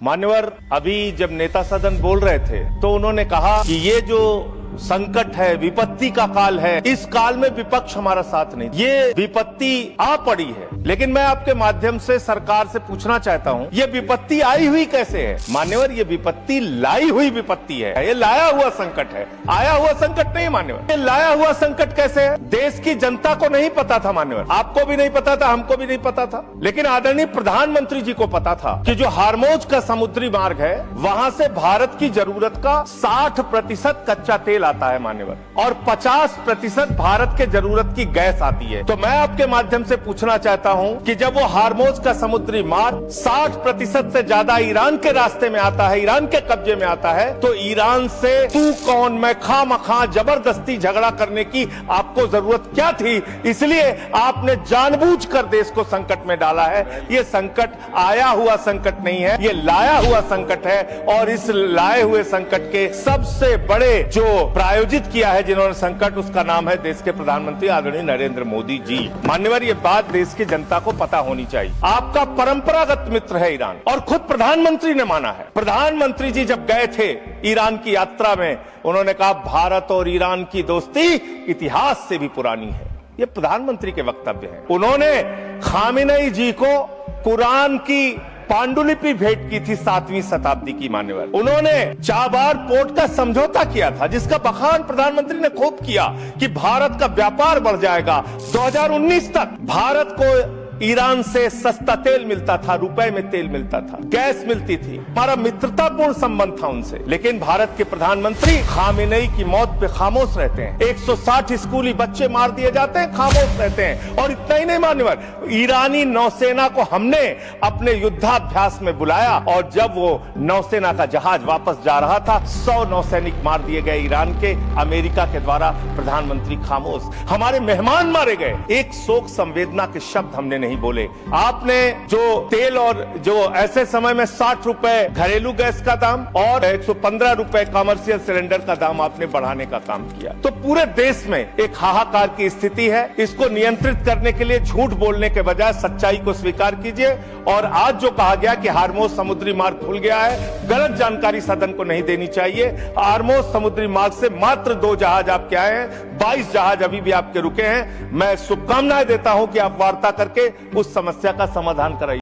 मान्यवर, अभी जब नेता सदन बोल रहे थे तो उन्होंने कहा कि ये जो संकट है, विपत्ति का काल है, इस काल में विपक्ष हमारा साथ नहीं, ये विपत्ति आ पड़ी है। लेकिन मैं आपके माध्यम से सरकार से पूछना चाहता हूं, ये विपत्ति आई हुई कैसे है? मान्यवर, ये विपत्ति लाई हुई विपत्ति है, ये लाया हुआ संकट है, आया हुआ संकट नहीं मान्यवर। ये लाया हुआ संकट कैसे है? देश की जनता को नहीं पता था मान्यवर, आपको भी नहीं पता था, हमको भी नहीं पता था, लेकिन आदरणीय प्रधानमंत्री जी को पता था कि जो हार्मोज का समुद्री मार्ग है, वहां से भारत की जरूरत का 60% कच्चा तेल आता है मान्यवर, और 50% भारत के जरूरत की गैस आती है। तो मैं आपके माध्यम से पूछना चाहता हूं कि जब वो हार्मोज का समुद्री मार्ग 60% से ज्यादा ईरान के रास्ते में आता है, ईरान के कब्जे में आता है, तो ईरान से तू कौन मैं खामखा जबरदस्ती झगड़ा करने की आपको जरूरत क्या थी? इसलिए आपने जानबूझकर देश को संकट में डाला है। ये संकट आया हुआ संकट नहीं है, ये लाया हुआ संकट है, और इस लाए हुए संकट के सबसे बड़े जो प्रायोजित किया है जिन्होंने संकट, उसका नाम है देश के प्रधानमंत्री आदरणीय नरेंद्र मोदी जी। मान्यवर, ये बात देश की जनता को पता होनी चाहिए। आपका परंपरागत मित्र है ईरान, और खुद प्रधानमंत्री ने माना है। प्रधानमंत्री जी जब गए थे ईरान की यात्रा में, उन्होंने कहा भारत और ईरान की दोस्ती इतिहास से भी पुरानी है। ये प्रधानमंत्री के वक्तव्य हैं। उन्होंने खामेनेई जी को कुरान की पांडुलिपि भेंट की थी 7वीं शताब्दी की मान्यवर। उन्होंने चाबार पोर्ट का समझौता किया था, जिसका बखान प्रधानमंत्री ने खूब किया कि भारत का व्यापार बढ़ जाएगा। 2019 तक भारत को ईरान से सस्ता तेल मिलता था, रुपए में तेल मिलता था, गैस मिलती थी, हमारा मित्रतापूर्ण संबंध था उनसे। लेकिन भारत के प्रधानमंत्री खामेनेई की मौत पे खामोश रहते हैं। 160 स्कूली बच्चे मार दिए जाते हैं, खामोश रहते हैं। और इतना ही नहीं मान्यवर, ईरानी नौसेना को हमने अपने युद्धाभ्यास में बुलाया, और जब वो नौसेना का जहाज वापस जा रहा था, 100 नौसैनिक मार दिए गए ईरान के, अमेरिका के द्वारा। प्रधानमंत्री खामोश, हमारे मेहमान मारे गए, एक शोक संवेदना के शब्द हमने नहीं बोले। आपने जो तेल और जो ऐसे समय में 60 रुपए घरेलू गैस का दाम और 115 रुपए कमर्शियल सिलेंडर का दाम आपने बढ़ाने का काम किया। तो पूरे देश में एक हाहाकार की स्थिति है। इसको नियंत्रित करने के लिए झूठ बोलने के बजाय सच्चाई को स्वीकार कीजिए। और आज जो कहा गया कि हार्मोज समुद्री मार्ग खुल गया है, गलत जानकारी सदन को नहीं देनी चाहिए। हार्मोज समुद्री मार्ग से मात्र 2 जहाज आपके आए हैं, 22 जहाज अभी भी आपके रुके हैं। मैं शुभकामनाएं देता हूं कि आप वार्ता करके उस समस्या का समाधान कराइए।